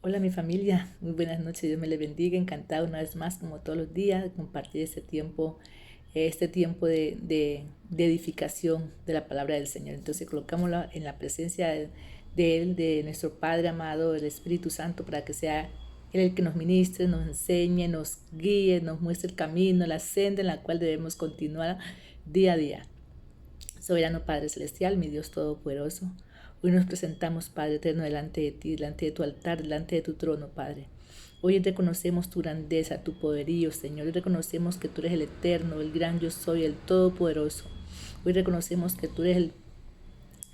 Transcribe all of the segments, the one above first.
Hola mi familia, muy buenas noches, Dios me les bendiga, encantada una vez más como todos los días de compartir este tiempo de edificación de la palabra del Señor. Entonces colocámosla en la presencia de Él, de nuestro Padre amado, del Espíritu Santo, para que sea Él el que nos ministre, nos enseñe, nos guíe, nos muestre el camino, la senda en la cual debemos continuar día a día. Soberano Padre Celestial, mi Dios Todopoderoso, hoy nos presentamos, Padre eterno, delante de ti, delante de tu altar, delante de tu trono, Padre. Hoy reconocemos tu grandeza, tu poderío, Señor. Hoy reconocemos que tú eres el eterno, el gran yo soy, el todopoderoso. Hoy reconocemos que tú eres el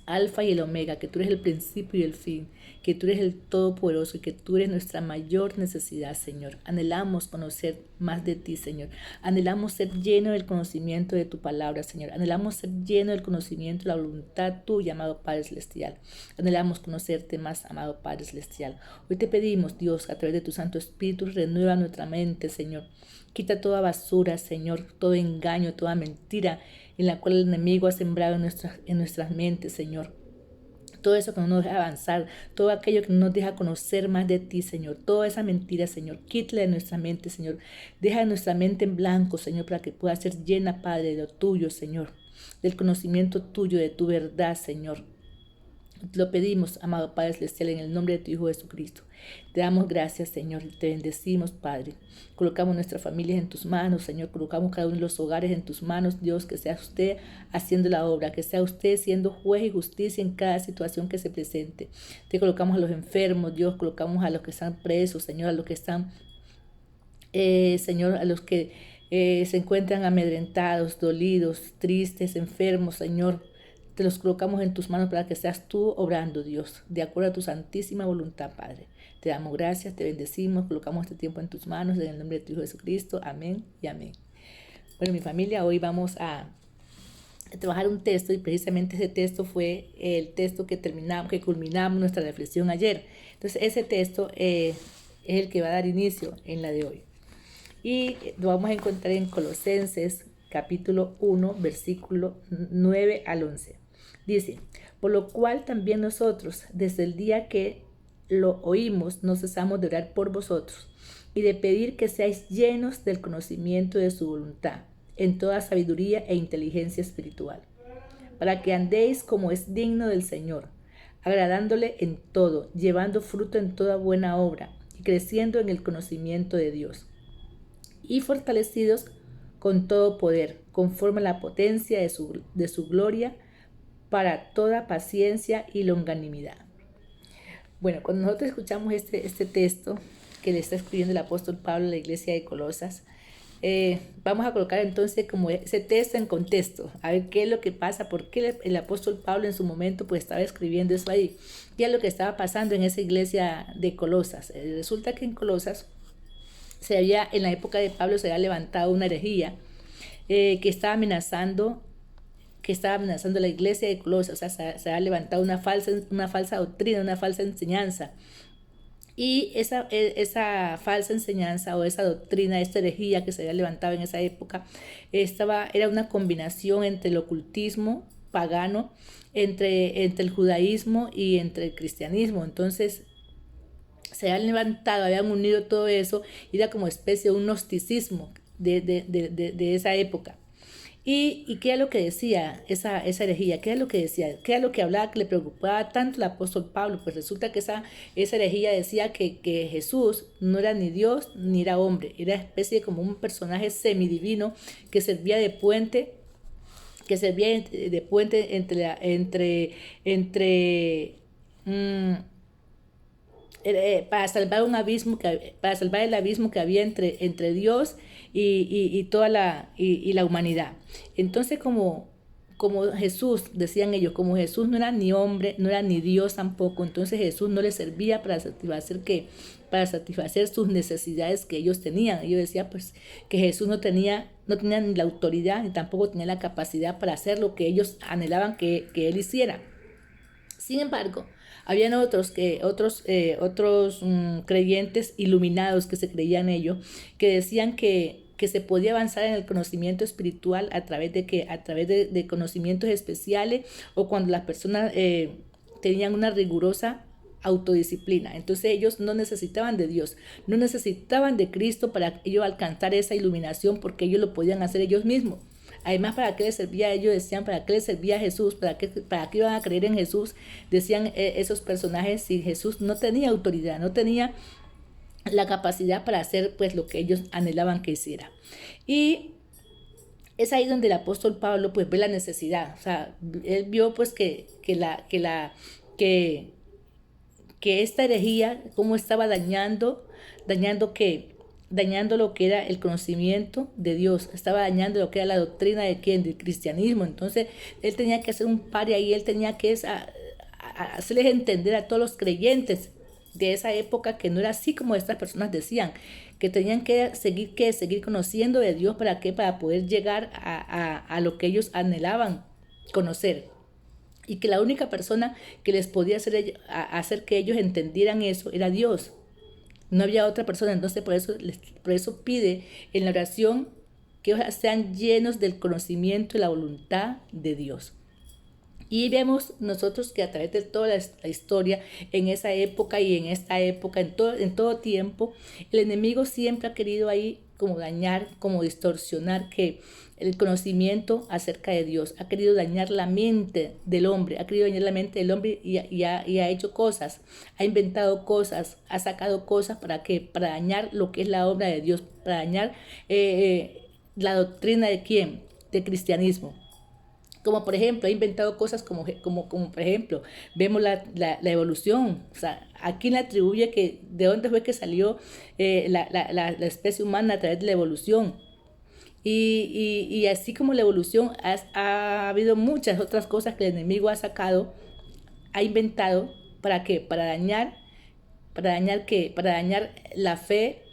Alfa y el Omega, que tú eres el principio y el fin, que tú eres el Todopoderoso y que tú eres nuestra mayor necesidad, Señor. Anhelamos conocer más de ti, Señor. Anhelamos ser lleno del conocimiento de tu palabra, Señor. Anhelamos ser lleno del conocimiento de la voluntad tuya, amado Padre Celestial. Anhelamos conocerte más, amado Padre Celestial. Hoy te pedimos, Dios, a través de tu Santo Espíritu, renueva nuestra mente, Señor. Quita toda basura, Señor, todo engaño, toda mentira en la cual el enemigo ha sembrado en nuestras mentes, Señor. Todo eso que no nos deja avanzar, todo aquello que no nos deja conocer más de ti, Señor. Toda esa mentira, Señor, quítala de nuestra mente, Señor. Deja nuestra mente en blanco, Señor, para que pueda ser llena, Padre, de lo tuyo, Señor. Del conocimiento tuyo, de tu verdad, Señor. Te lo pedimos, amado Padre Celestial, en el nombre de tu Hijo Jesucristo. Te damos gracias, Señor, y te bendecimos, Padre. Colocamos nuestras familias en tus manos, Señor. Colocamos cada uno de los hogares en tus manos, Dios, que sea usted haciendo la obra, que sea usted siendo juez y justicia en cada situación que se presente. Te colocamos a los enfermos, Dios, colocamos a los que están presos, Señor, a los que están, Señor, a los que se encuentran amedrentados, dolidos, tristes, enfermos, Señor. Te los colocamos en tus manos para que seas tú obrando, Dios, de acuerdo a tu santísima voluntad, Padre. Te damos gracias, te bendecimos, colocamos este tiempo en tus manos, en el nombre de tu Hijo Jesucristo. Amén y amén. Bueno, mi familia, hoy vamos a trabajar un texto y precisamente ese texto fue el texto que culminamos nuestra reflexión ayer. Entonces, ese texto es el que va a dar inicio en la de hoy. Y lo vamos a encontrar en Colosenses capítulo 1, versículo 9 al 11. Dice, por lo cual también nosotros, desde el día que lo oímos, no cesamos de orar por vosotros y de pedir que seáis llenos del conocimiento de su voluntad, en toda sabiduría e inteligencia espiritual, para que andéis como es digno del Señor, agradándole en todo, llevando fruto en toda buena obra y creciendo en el conocimiento de Dios, y fortalecidos con todo poder, conforme a la potencia de su gloria, para toda paciencia y longanimidad. Bueno, cuando nosotros escuchamos este texto que le está escribiendo el apóstol Pablo a la iglesia de Colosas, vamos a colocar entonces como ese texto en contexto, a ver qué es lo que pasa, por qué el apóstol Pablo en su momento pues estaba escribiendo eso ahí, qué es lo que estaba pasando en esa iglesia de Colosas. Resulta que en Colosas en la época de Pablo se había levantado una herejía que estaba amenazando la iglesia de Colosas. O sea, se ha levantado una falsa doctrina, una falsa enseñanza. Y esa falsa enseñanza o esa doctrina, esta herejía que se había levantado en esa época, era una combinación entre el ocultismo pagano, entre el judaísmo y entre el cristianismo. Entonces, se habían levantado, habían unido todo eso, y era como especie de un gnosticismo de esa época. ¿Y qué es lo que decía esa herejía? ¿Qué es lo que decía? ¿Qué es lo que hablaba que le preocupaba tanto al apóstol Pablo? Pues resulta que esa herejía decía que Jesús no era ni Dios ni era hombre, era especie de como un personaje semidivino que servía de puente, entre para salvar el abismo que había entre Dios toda la humanidad. Entonces, como Jesús, decían ellos, como Jesús no era ni hombre, no era ni Dios tampoco, entonces Jesús no les servía para satisfacer sus necesidades que ellos tenían. Ellos decían pues que Jesús no tenía ni la autoridad ni tampoco tenía la capacidad para hacer lo que ellos anhelaban que él hiciera. Sin embargo, habían otros creyentes iluminados que se creían ello, que decían que se podía avanzar en el conocimiento espiritual a través de conocimientos especiales, o cuando las personas tenían una rigurosa autodisciplina. Entonces ellos no necesitaban de Dios, no necesitaban de Cristo para ellos alcanzar esa iluminación, porque ellos lo podían hacer ellos mismos. Además, ¿para qué les servía a ellos? Decían, ¿para qué les servía a Jesús? ¿Para qué iban a creer en Jesús? Decían esos personajes, si Jesús no tenía autoridad, no tenía la capacidad para hacer pues lo que ellos anhelaban que hiciera. Y es ahí donde el apóstol Pablo pues ve la necesidad. O sea, él vio pues que esta herejía cómo estaba dañando lo que era el conocimiento de Dios, estaba dañando lo que era la doctrina de quién, del cristianismo. Entonces él tenía que hacer un pare ahí, él tenía que hacerles entender a todos los creyentes de esa época que no era así como estas personas decían, que tenían que seguir conociendo de Dios. ¿Para qué? Para poder llegar a lo que ellos anhelaban conocer. Y que la única persona que les podía hacer que ellos entendieran eso era Dios. No había otra persona. Entonces por eso pide en la oración que sean llenos del conocimiento y la voluntad de Dios. Y vemos nosotros que a través de toda la historia, en esa época y en esta época, en todo tiempo, el enemigo siempre ha querido ahí como dañar, como distorsionar que el conocimiento acerca de Dios, ha querido dañar la mente del hombre, y ha hecho cosas, ha inventado cosas, ha sacado cosas para dañar lo que es la obra de Dios, para dañar la doctrina de quién, del cristianismo. Como por ejemplo, ha inventado cosas como por ejemplo, vemos la evolución. O sea, ¿a quién le atribuye de dónde fue que salió la especie humana a través de la evolución? Y así como la evolución, ha habido muchas otras cosas que el enemigo ha sacado, ha inventado, ¿para qué? Para dañar ¿qué? Para dañar la fe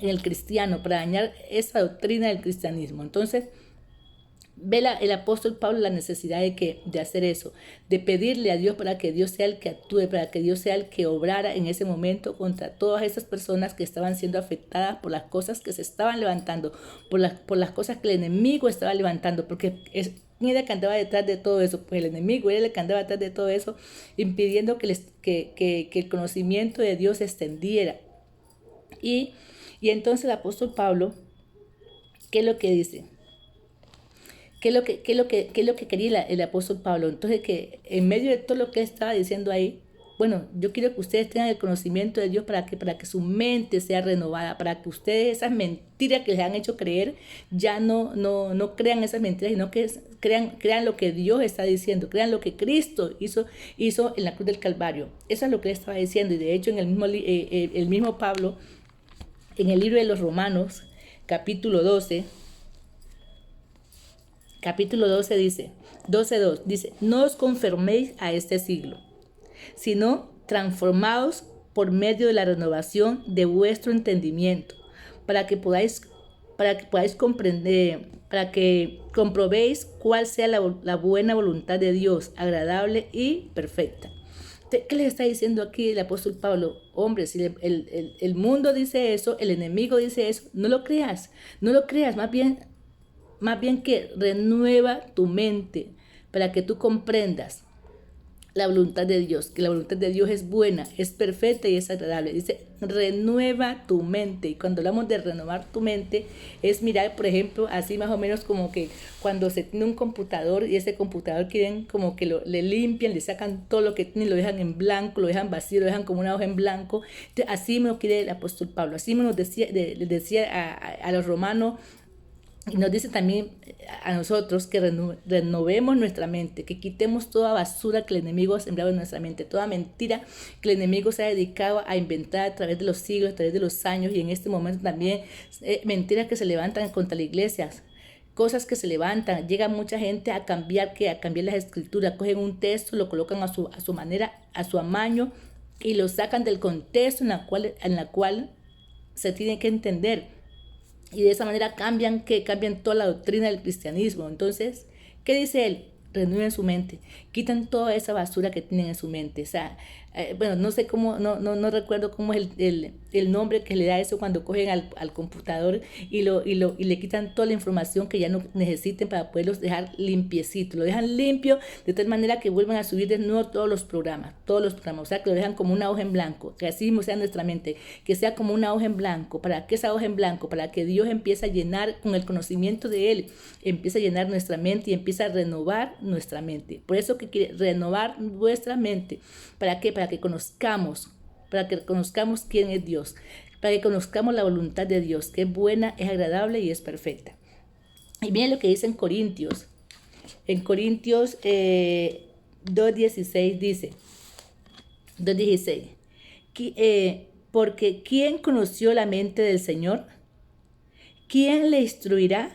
en el cristiano, para dañar esa doctrina del cristianismo. Entonces, ve el apóstol Pablo la necesidad de hacer eso, de pedirle a Dios para que Dios sea el que actúe, para que Dios sea el que obrara en ese momento contra todas esas personas que estaban siendo afectadas por las cosas que se estaban levantando, por las cosas que el enemigo estaba levantando, porque ¿quién era el que andaba detrás de todo eso? Pues el enemigo era el que andaba detrás de todo eso, impidiendo que el conocimiento de Dios se extendiera. Y entonces el apóstol Pablo, ¿qué es lo que dice? ¿Qué es lo que quería el apóstol Pablo? Entonces, que en medio de todo lo que él estaba diciendo ahí, bueno, yo quiero que ustedes tengan el conocimiento de Dios para que su mente sea renovada, para que ustedes esas mentiras que les han hecho creer, ya no crean esas mentiras, sino que crean lo que Dios está diciendo, crean lo que Cristo hizo en la cruz del Calvario. Eso es lo que él estaba diciendo. Y de hecho, en el mismo Pablo, en el libro de los Romanos, capítulo 12 dice, 12:2, dice, no os conforméis a este siglo, sino transformaos por medio de la renovación de vuestro entendimiento, para que podáis comprender, para que comprobéis cuál sea la buena voluntad de Dios, agradable y perfecta. ¿Qué les está diciendo aquí el apóstol Pablo? Hombre, si el mundo dice eso, el enemigo dice eso, no lo creas, más bien que renueva tu mente para que tú comprendas la voluntad de Dios, que la voluntad de Dios es buena, es perfecta y es agradable. Dice, renueva tu mente. Y cuando hablamos de renovar tu mente, es mirar, por ejemplo, así más o menos como que cuando se tiene un computador y ese computador quieren como que le limpian, le sacan todo lo que tiene, lo dejan en blanco, lo dejan vacío, lo dejan como una hoja en blanco. Entonces, así me lo quiere el apóstol Pablo, así me lo decía a los romanos. Y nos dice también a nosotros que renovemos nuestra mente, que quitemos toda basura que el enemigo ha sembrado en nuestra mente, toda mentira que el enemigo se ha dedicado a inventar a través de los siglos, a través de los años, y en este momento también mentiras que se levantan contra la iglesia, cosas que se levantan. Llega mucha gente a cambiar las escrituras, cogen un texto, lo colocan a su manera, a su amaño, y lo sacan del contexto en la cual se tiene que entender. Y de esa manera cambian toda la doctrina del cristianismo. Entonces, ¿qué dice él? Renueven su mente, quitan toda esa basura que tienen en su mente. O sea, bueno, no sé cómo, no recuerdo cómo es el nombre que le da eso cuando cogen al computador y le quitan toda la información que ya no necesiten para poderlos dejar limpiecitos. Lo dejan limpio de tal manera que vuelvan a subir de nuevo todos los programas. O sea, que lo dejan como una hoja en blanco, que así mismo sea nuestra mente, que sea como una hoja en blanco. ¿Para qué esa hoja en blanco? Para que Dios empiece a llenar con el conocimiento de Él, empieza a llenar nuestra mente y empieza a renovar nuestra mente. Por eso que quiere renovar nuestra mente. ¿Para qué? Para que conozcamos quién es Dios, para que conozcamos la voluntad de Dios, que es buena, es agradable y es perfecta. Y miren lo que dice en Corintios 2.16 dice, 2.16, porque ¿quién conoció la mente del Señor? ¿Quién le instruirá?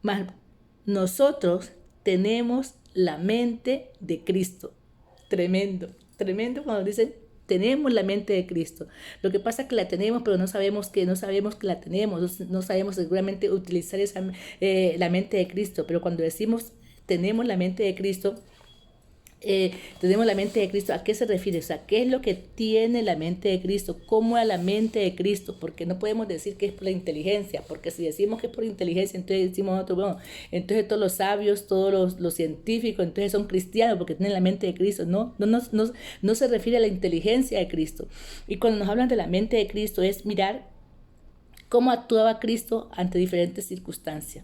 Mas nosotros tenemos la mente de Cristo. Tremendo, tremendo cuando dicen tenemos la mente de Cristo. Lo que pasa es que la tenemos, pero no sabemos que la tenemos, no sabemos seguramente utilizar la mente de Cristo. Pero cuando decimos tenemos la mente de Cristo, tenemos la mente de Cristo, ¿a qué se refiere? O sea, ¿qué es lo que tiene la mente de Cristo? ¿Cómo es la mente de Cristo? Porque no podemos decir que es por la inteligencia, porque si decimos que es por inteligencia, entonces decimos nosotros, bueno, entonces todos los sabios, todos los científicos, entonces son cristianos porque tienen la mente de Cristo. No se refiere a la inteligencia de Cristo. Y cuando nos hablan de la mente de Cristo es mirar cómo actuaba Cristo ante diferentes circunstancias.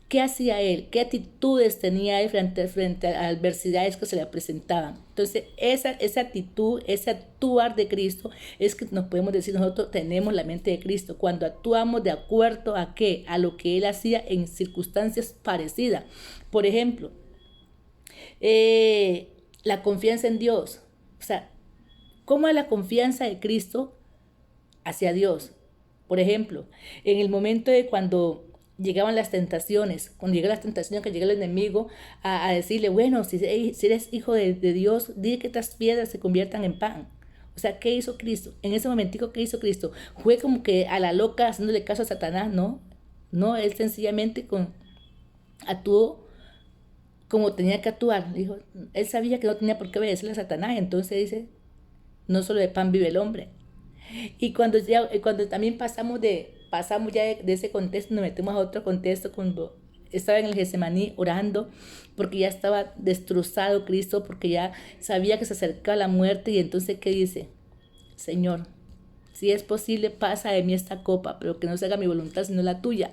¿Qué hacía él? ¿Qué actitudes tenía él frente a adversidades que se le presentaban? Entonces, esa actitud, ese actuar de Cristo es que nos podemos decir nosotros tenemos la mente de Cristo. Cuando actuamos de acuerdo a qué? A lo que él hacía en circunstancias parecidas. Por ejemplo, la confianza en Dios. O sea, ¿cómo es la confianza de Cristo hacia Dios? Por ejemplo, en el momento de cuando llegaban las tentaciones, cuando llegan las tentaciones, que llega el enemigo a decirle, bueno, si eres hijo de Dios, dile que estas piedras se conviertan en pan. O sea, ¿qué hizo Cristo? En ese momentico, ¿qué hizo Cristo? Fue como que a la loca haciéndole caso a Satanás, ¿no? No, él sencillamente actuó como tenía que actuar. Dijo, él sabía que no tenía por qué obedecerle a Satanás, entonces dice, no solo de pan vive el hombre. Y cuando también pasamos ya de ese contexto, nos metemos a otro contexto cuando estaba en el Getsemaní orando, porque ya estaba destrozado Cristo, porque ya sabía que se acercaba la muerte, y entonces, ¿qué dice? Señor, si es posible, pasa de mí esta copa, pero que no se haga mi voluntad, sino la tuya.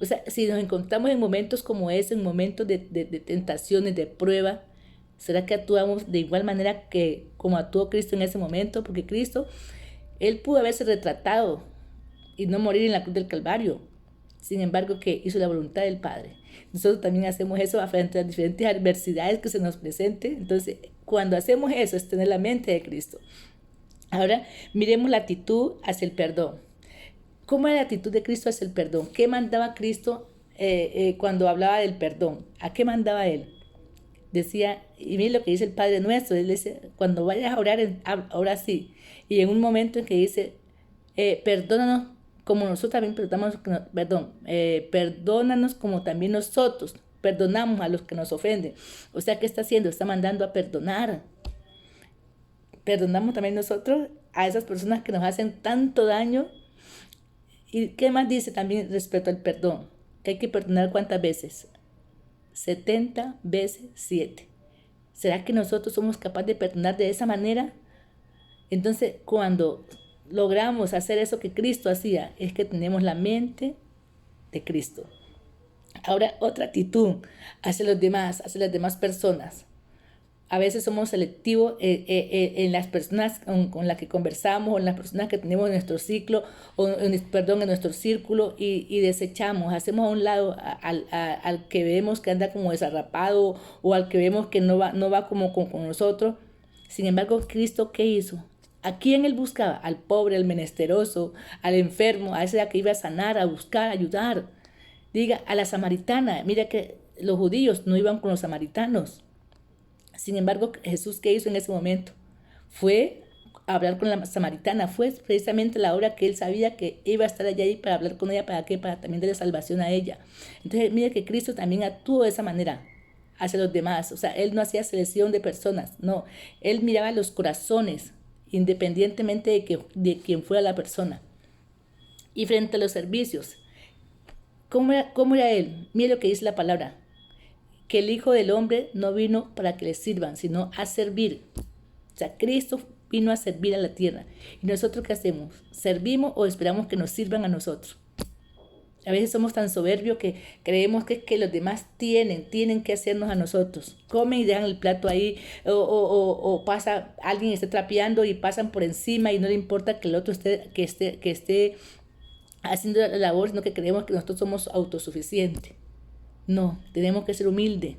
O sea, si nos encontramos en momentos como ese, en momentos de tentaciones, de prueba, ¿será que actuamos de igual manera que como actuó Cristo en ese momento? Porque Cristo, él pudo haberse retratado y no morir en la cruz del Calvario. Sin embargo, que hizo la voluntad del Padre. Nosotros también hacemos eso frente a las diferentes adversidades que se nos presenten. Entonces, cuando hacemos eso, es tener la mente de Cristo. Ahora, miremos la actitud hacia el perdón. ¿Cómo era la actitud de Cristo hacia el perdón? ¿Qué mandaba Cristo cuando hablaba del perdón? ¿A qué mandaba Él? Decía, y miren lo que dice el Padre Nuestro, Él dice, cuando vayas a orar, ahora sí. Y en un momento en que dice, perdónanos como nosotros también perdónanos como también nosotros perdonamos a los que nos ofenden. O sea, ¿qué está haciendo? Está mandando a perdonar. Perdonamos también nosotros a esas personas que nos hacen tanto daño. ¿Y qué más dice también respecto al perdón? Que hay que perdonar ¿cuántas veces? 70 veces 7. ¿Será que nosotros somos capaces de perdonar de esa manera? Entonces, cuando logramos hacer eso que Cristo hacía, es que tenemos la mente de Cristo. Ahora, otra actitud hacia los demás, hacia las demás personas. A veces somos selectivos en las personas con las que conversamos, o en las personas que tenemos en nuestro ciclo, en nuestro círculo, y desechamos, hacemos a un lado al que vemos que anda como desarrapado, o al que vemos que no va como con nosotros. Sin embargo, Cristo, ¿qué hizo? ¿A quién él buscaba? Al pobre, al menesteroso, al enfermo, a ese que iba a sanar, a buscar, a ayudar. Diga, a la samaritana. Mira que los judíos no iban con los samaritanos. Sin embargo, Jesús, ¿qué hizo en ese momento? Fue a hablar con la samaritana. Fue precisamente la hora que él sabía que iba a estar allá ahí para hablar con ella. ¿Para qué? Para también darle salvación a ella. Entonces, mire que Cristo también actuó de esa manera. hacia los demás. O sea, Él no hacía selección de personas, no. Él miraba los corazones, independientemente de quién fuera la persona. Y frente a los servicios, ¿cómo era Él? Mire lo que dice la palabra, que el Hijo del Hombre no vino para que le sirvan, sino a servir. O sea, Cristo vino a servir a la tierra. ¿Y nosotros qué hacemos? ¿Servimos o esperamos que nos sirvan a nosotros? A veces somos tan soberbios que creemos que los demás tienen que hacernos a nosotros. Comen y dejan el plato ahí, o pasa, alguien está trapeando y pasan por encima y no le importa que el otro esté haciendo la labor, sino que creemos que nosotros somos autosuficientes. No, tenemos que ser humildes.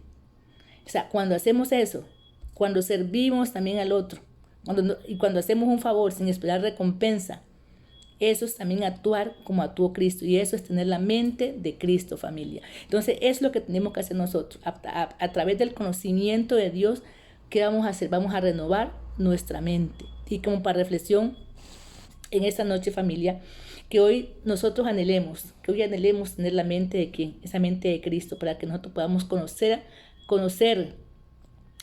O sea, cuando hacemos eso, cuando servimos también al otro, cuando hacemos un favor sin esperar recompensa, eso es también actuar como actuó Cristo, y eso es tener la mente de Cristo, familia. Entonces, es lo que tenemos que hacer nosotros. A través del conocimiento de Dios, ¿qué vamos a hacer? Vamos a renovar nuestra mente. Y como para reflexión, en esta noche, familia, que hoy nosotros anhelemos tener la mente de ¿quién? Esa mente de Cristo, para que nosotros podamos conocer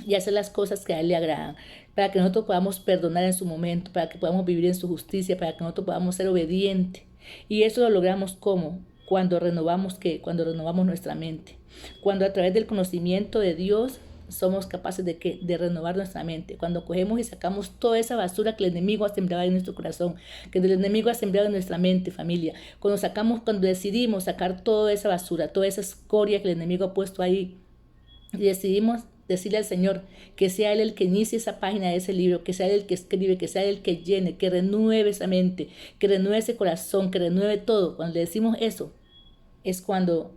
y hacer las cosas que a Él le agradan, para que nosotros podamos perdonar en su momento, para que podamos vivir en su justicia, para que nosotros podamos ser obedientes. Y eso lo logramos ¿cómo? Cuando renovamos Cuando renovamos nuestra mente. Cuando a través del conocimiento de Dios somos capaces de renovar nuestra mente. Cuando cogemos y sacamos toda esa basura que el enemigo ha sembrado en nuestro corazón, que el enemigo ha sembrado en nuestra mente, familia. Cuando decidimos sacar toda esa basura, toda esa escoria que el enemigo ha puesto ahí, y decidimos decirle al Señor que sea Él el que inicie esa página de ese libro, que sea Él el que escribe, que sea Él el que llene, que renueve esa mente, que renueve ese corazón, que renueve todo. Cuando le decimos eso, es cuando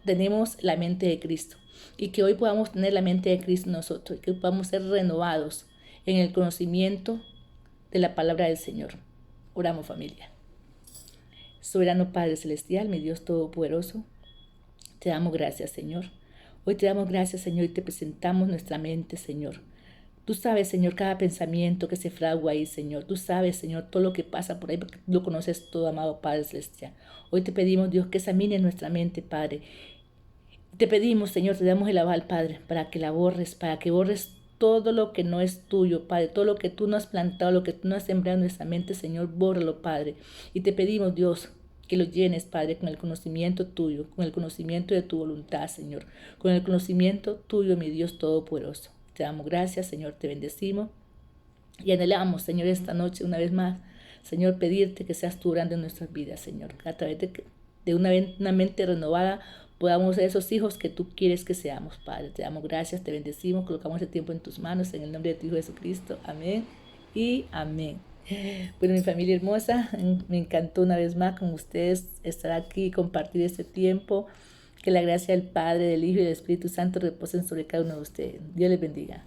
tenemos la mente de Cristo. Y que hoy podamos tener la mente de Cristo nosotros, y que podamos ser renovados en el conocimiento de la palabra del Señor. Oramos, familia. Soberano Padre Celestial, mi Dios Todopoderoso, te damos gracias, Señor. Hoy te damos gracias, Señor, y te presentamos nuestra mente, Señor. Tú sabes, Señor, cada pensamiento que se fragua ahí, Señor. Tú sabes, Señor, todo lo que pasa por ahí, porque tú lo conoces todo, amado Padre Celestial. Hoy te pedimos, Dios, que examine nuestra mente, Padre. Te pedimos, Señor, te damos el aval, Padre, para que la borres, para que borres todo lo que no es tuyo, Padre, todo lo que tú no has plantado, lo que tú no has sembrado en nuestra mente, Señor, bórralo, Padre. Y te pedimos, Dios, que lo llenes, Padre, con el conocimiento tuyo, con el conocimiento de tu voluntad, Señor, con el conocimiento tuyo, mi Dios Todopoderoso. Te damos gracias, Señor, te bendecimos y anhelamos, Señor, esta noche una vez más, Señor, pedirte que seas tú orando en nuestras vidas, Señor, que a través de una mente renovada podamos ser esos hijos que tú quieres que seamos, Padre. Te damos gracias, te bendecimos, colocamos el tiempo en tus manos, en el nombre de tu Hijo Jesucristo. Amén y amén. Bueno, mi familia hermosa, me encantó una vez más con ustedes estar aquí y compartir este tiempo. Que la gracia del Padre, del Hijo y del Espíritu Santo reposen sobre cada uno de ustedes. Dios les bendiga.